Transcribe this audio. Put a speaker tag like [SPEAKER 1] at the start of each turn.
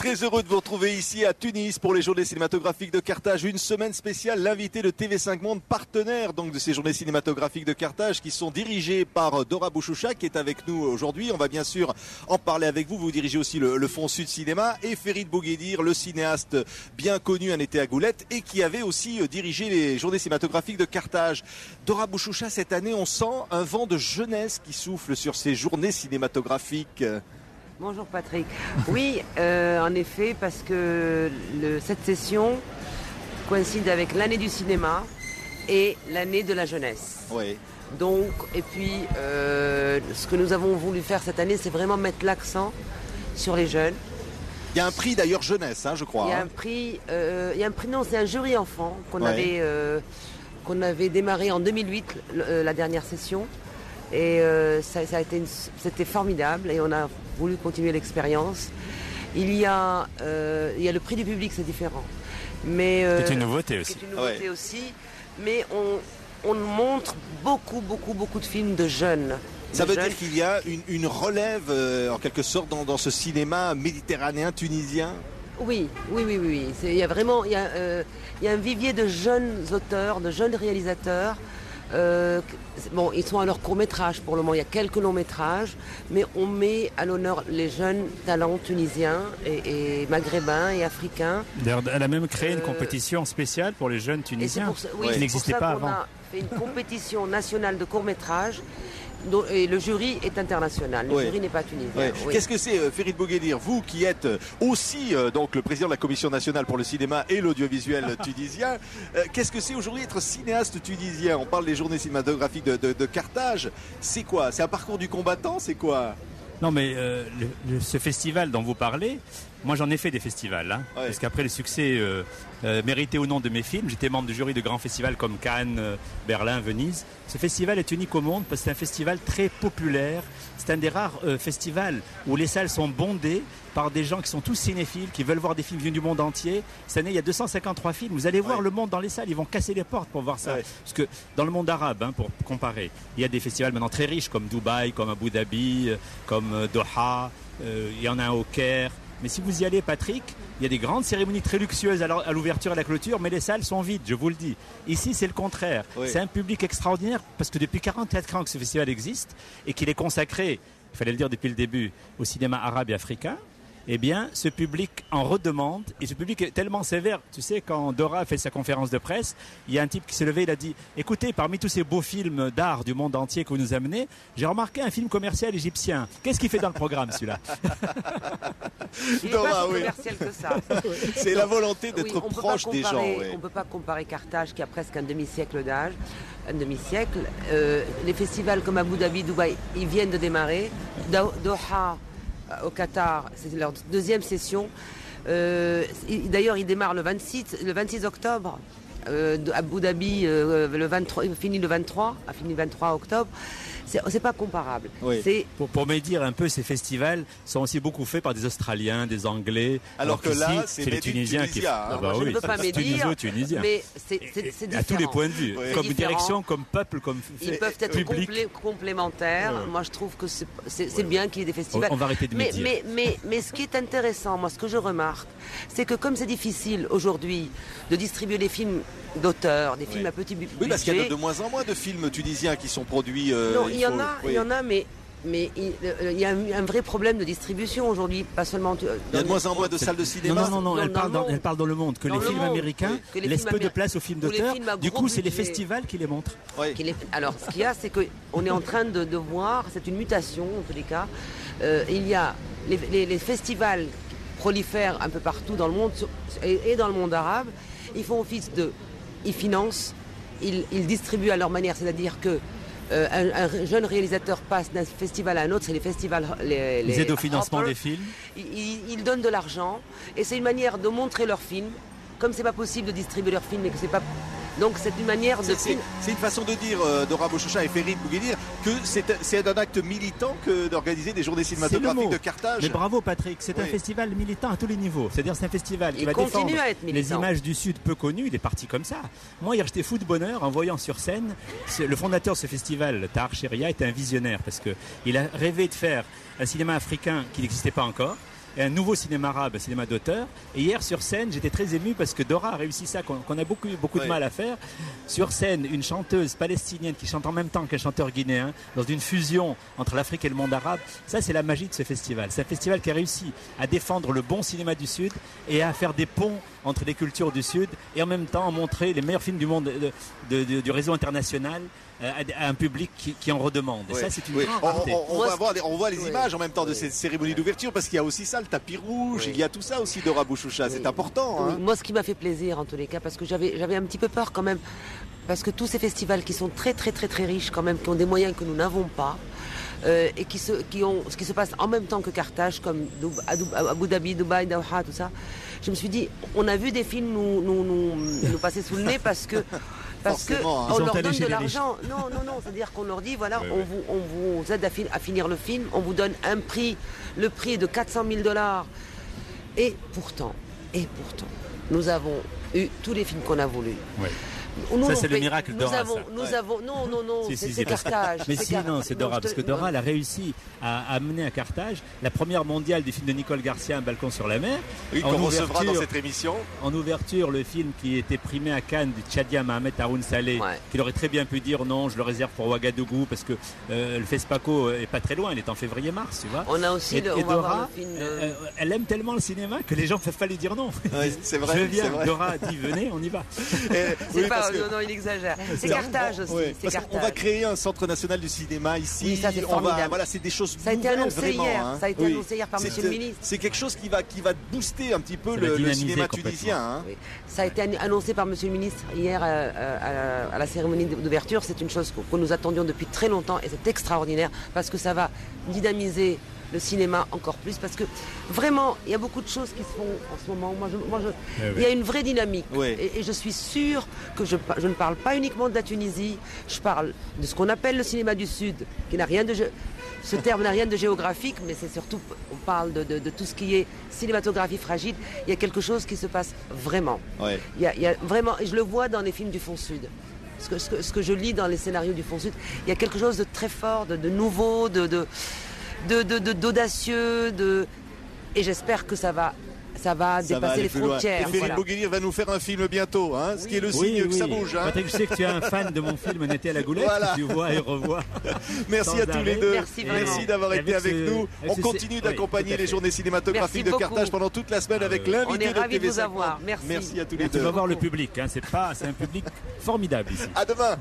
[SPEAKER 1] Très heureux de vous retrouver ici à Tunis pour les journées cinématographiques de Carthage. Une semaine spéciale, l'invité de TV5 Monde, partenaire donc de ces journées cinématographiques de Carthage qui sont dirigées par Dora Bouchoucha qui est avec nous aujourd'hui. On va bien sûr en parler avec vous. Vous dirigez aussi le Fonds Sud Cinéma et Ferid Bouguedir, le cinéaste bien connu Un été à Goulette et qui avait aussi dirigé les journées cinématographiques de Carthage. Dora Bouchoucha, cette année, on sent un vent de jeunesse qui souffle sur ces journées cinématographiques.
[SPEAKER 2] Bonjour Patrick. Oui, en effet, parce que cette session coïncide avec l'année du cinéma et l'année de la jeunesse.
[SPEAKER 1] Oui.
[SPEAKER 2] Donc, et puis, ce que nous avons voulu faire cette année, c'est vraiment mettre l'accent sur les jeunes.
[SPEAKER 1] Il y a un prix d'ailleurs jeunesse, je crois.
[SPEAKER 2] Il y a un prix, non, c'est un jury enfant qu'on avait démarré en 2008, la dernière session. Et c'était formidable et on a voulu continuer l'expérience. Il y a le prix du public, c'est différent. Mais
[SPEAKER 3] c'est une nouveauté aussi.
[SPEAKER 2] C'est une nouveauté aussi. Mais on montre beaucoup de films de jeunes.
[SPEAKER 1] Ça veut dire qu'il y a une relève en quelque sorte dans ce cinéma méditerranéen tunisien.
[SPEAKER 2] Oui. Il y a vraiment il y a un vivier de jeunes auteurs, de jeunes réalisateurs. Ils sont à leur court-métrage pour le moment, il y a quelques longs-métrages, mais on met à l'honneur les jeunes talents tunisiens et maghrébins et africains.
[SPEAKER 3] D'ailleurs, elle a même créé une compétition spéciale pour les jeunes tunisiens qui n'existait pas avant.
[SPEAKER 2] On a fait une compétition nationale de court-métrage. Et le jury est international, le jury n'est pas tunisien.
[SPEAKER 1] Ouais. Oui. Qu'est-ce que c'est, Ferid Bouguedir, vous qui êtes aussi donc le président de la Commission nationale pour le cinéma et l'audiovisuel tunisien, qu'est-ce que c'est aujourd'hui être cinéaste tunisien? On parle des journées cinématographiques de Carthage. C'est quoi? C'est un parcours du combattant? C'est quoi?
[SPEAKER 3] Non mais ce festival dont vous parlez, moi j'en ai fait des festivals, parce qu'après le succès mérité ou non de mes films, j'étais membre du jury de grands festivals comme Cannes, Berlin, Venise. Ce festival est unique au monde parce que c'est un festival très populaire. C'est un des rares festivals où les salles sont bondées par des gens qui sont tous cinéphiles, qui veulent voir des films venus du monde entier. Cette année, il y a 253 films. Vous allez voir le monde dans les salles, ils vont casser les portes pour voir ça. Parce que dans le monde arabe, pour comparer, il y a des festivals maintenant très riches comme Dubaï, comme Abu Dhabi, comme Doha, il y en a un au Caire. Mais si vous y allez, Patrick, il y a des grandes cérémonies très luxueuses à l'ouverture et à la clôture, mais les salles sont vides, je vous le dis. Ici, c'est le contraire. Oui. C'est un public extraordinaire parce que depuis 44 ans que ce festival existe et qu'il est consacré, il fallait le dire depuis le début, au cinéma arabe et africain. Eh bien, ce public en redemande, et ce public est tellement sévère. Tu sais, quand Dora a fait sa conférence de presse, il y a un type qui s'est levé, il a dit « Écoutez, parmi tous ces beaux films d'art du monde entier que vous nous amenez, j'ai remarqué un film commercial égyptien. Qu'est-ce qu'il fait dans le programme, celui-là ?»
[SPEAKER 2] Il n'est pas si commercial que ça.
[SPEAKER 1] C'est la volonté d'être proche des gens.
[SPEAKER 2] On ne peut pas comparer Carthage, qui a presque un demi-siècle d'âge. Les festivals comme Abu Dhabi, Dubaï, ils viennent de démarrer. Doha, au Qatar, c'est leur deuxième session. D'ailleurs, il démarre le 26 octobre. Abu Dhabi, le 23, il finit le 23 octobre. C'est pas comparable.
[SPEAKER 3] Oui. Pour me dire un peu, ces festivals sont aussi beaucoup faits par des Australiens, des Anglais.
[SPEAKER 1] Alors que là, c'est
[SPEAKER 3] les Tunisiens qui.
[SPEAKER 2] Je ne veux pas médire, mais c'est différent.
[SPEAKER 3] À tous les points de vue, comme direction, comme peuple, comme
[SPEAKER 2] ils peuvent être complémentaires. Ouais. Moi, je trouve que c'est bien qu'il y ait des festivals.
[SPEAKER 3] On va arrêter de médire.
[SPEAKER 2] Mais ce qui est intéressant, moi, ce que je remarque, c'est que comme c'est difficile aujourd'hui de distribuer des films d'auteur, des films à petit budget.
[SPEAKER 1] Oui, parce qu'il y a de moins en moins de films tunisiens qui sont produits.
[SPEAKER 2] Non, il y en a, mais il y a un vrai problème de distribution aujourd'hui, pas seulement.
[SPEAKER 1] Il y a de moins en moins de salles de cinéma.
[SPEAKER 3] Non, elle parle dans le monde que les films américains laissent peu de place aux films d'auteur. Du coup, c'est les festivals qui les montrent.
[SPEAKER 2] Oui. Alors, ce qu'il y a, c'est qu'on est en train de voir, c'est une mutation en tous les cas. Il y a les festivals qui prolifèrent un peu partout dans le monde et dans le monde arabe. Ils font office ils financent, ils distribuent à leur manière, c'est-à-dire que un jeune réalisateur passe d'un festival à un autre, c'est les festivals.
[SPEAKER 3] Les aides au financement des films.
[SPEAKER 2] Ils donnent de l'argent et c'est une manière de montrer leurs films. Comme c'est pas possible de distribuer leurs films et que c'est pas. Donc c'est une manière de.
[SPEAKER 1] C'est une façon de dire, Dora Bouchoucha et Ferid Bouguedir, que c'est un acte militant que d'organiser des journées cinématographiques de Carthage.
[SPEAKER 3] Mais bravo Patrick, c'est un festival militant à tous les niveaux. C'est-à-dire c'est un festival qui va défendre les images du Sud peu connues. Il est parti comme ça. Moi hier j'étais fou de bonheur en voyant sur scène le fondateur de ce festival, Tahar Cheria, était un visionnaire parce que il a rêvé de faire un cinéma africain qui n'existait pas encore. un nouveau cinéma arabe, un cinéma d'auteur. Et hier sur scène, j'étais très ému parce que Dora a réussi ça, qu'on a beaucoup de mal à faire. Sur scène, une chanteuse palestinienne qui chante en même temps qu'un chanteur guinéen, dans une fusion entre l'Afrique et le monde arabe. Ça, c'est la magie de ce festival. C'est un festival qui a réussi à défendre le bon cinéma du Sud et à faire des ponts entre les cultures du Sud et en même temps à montrer les meilleurs films du monde du réseau international à un public qui en redemande. Et ça, c'est une grande rareté.
[SPEAKER 1] On voit les images en même temps de cette cérémonie d'ouverture parce qu'il y a aussi ça, le tapis rouge, il y a tout ça aussi Dora Bouchoucha, c'est important. Hein.
[SPEAKER 2] Moi, ce qui m'a fait plaisir en tous les cas, parce que j'avais un petit peu peur quand même, parce que tous ces festivals qui sont très très très très riches quand même, qui ont des moyens que nous n'avons pas, et qui se passe en même temps que Carthage, comme Abu Dhabi, Dubaï, Doha, tout ça. Je me suis dit, on a vu des films nous passer sous le nez parce que on leur donne de l'argent. Non, c'est-à-dire qu'on leur dit, voilà, on vous aide à finir le film, on vous donne un prix, le prix est de $400,000. Et pourtant, nous avons eu tous les films qu'on a voulu.
[SPEAKER 3] Ouais. Ça, c'est le miracle Dora.
[SPEAKER 2] Non, c'est Carthage.
[SPEAKER 3] Mais sinon, c'est Dora, parce que Dora, elle a réussi à amener à Carthage la première mondiale du film de Nicole Garcia, Un balcon sur la mer.
[SPEAKER 1] Oui, qu'on recevra dans cette émission.
[SPEAKER 3] En ouverture, le film qui était primé à Cannes du Tchadien Mohamed Haroun Saleh, qu'il aurait très bien pu dire non, je le réserve pour Ouagadougou, parce que le FESPACO est pas très loin, il est en février-mars, tu vois.
[SPEAKER 2] On a aussi
[SPEAKER 3] Dora, elle aime tellement le cinéma que les gens ne peuvent pas lui dire non.
[SPEAKER 1] Oui, c'est vrai.
[SPEAKER 3] Je viens, Dora dit venez, on y va.
[SPEAKER 2] Non, il exagère. C'est Carthage aussi.
[SPEAKER 1] On va créer un centre national du cinéma ici.
[SPEAKER 2] Oui, ça, c'est formidable.
[SPEAKER 1] Voilà, c'est des choses
[SPEAKER 2] ça a été annoncé
[SPEAKER 1] vraiment,
[SPEAKER 2] hier.
[SPEAKER 1] hein.
[SPEAKER 2] Ça a été annoncé hier par Monsieur le ministre.
[SPEAKER 1] C'est quelque chose qui va booster un petit peu le cinéma tunisien. Hein.
[SPEAKER 2] Oui. Ça a été annoncé par Monsieur le ministre hier à la cérémonie d'ouverture. C'est une chose que nous attendions depuis très longtemps et c'est extraordinaire parce que ça va dynamiser le cinéma encore plus, parce que vraiment il y a beaucoup de choses qui se font en ce moment. Il y a une vraie dynamique et je suis sûre que je ne parle pas uniquement de la Tunisie, je parle de ce qu'on appelle le cinéma du Sud, qui n'a rien de ce terme n'a rien de géographique, mais c'est surtout, on parle de tout ce qui est cinématographie fragile. Il y a quelque chose qui se passe vraiment. Il y a vraiment, et je le vois dans les films du Fond Sud. Ce que je lis dans les scénarios du Fond Sud, il y a quelque chose de très fort, de nouveau, d'audacieux, et j'espère que ça va dépasser les frontières.
[SPEAKER 1] Et Ferine Bouguenir va nous faire un film bientôt, hein, ce qui est le signe que ça bouge. Hein.
[SPEAKER 3] Patrick, je sais que tu es un fan de mon film On était à la Goulette, tu vois et revois.
[SPEAKER 1] Merci à tous les deux.
[SPEAKER 2] Merci
[SPEAKER 1] d'avoir été avec nous. On continue d'accompagner les journées cinématographiques de Carthage pendant toute la semaine avec l'invité de TV5 Monde. Merci à tous les deux.
[SPEAKER 3] Tu vas voir le public, hein, c'est un public formidable ici.
[SPEAKER 1] À demain.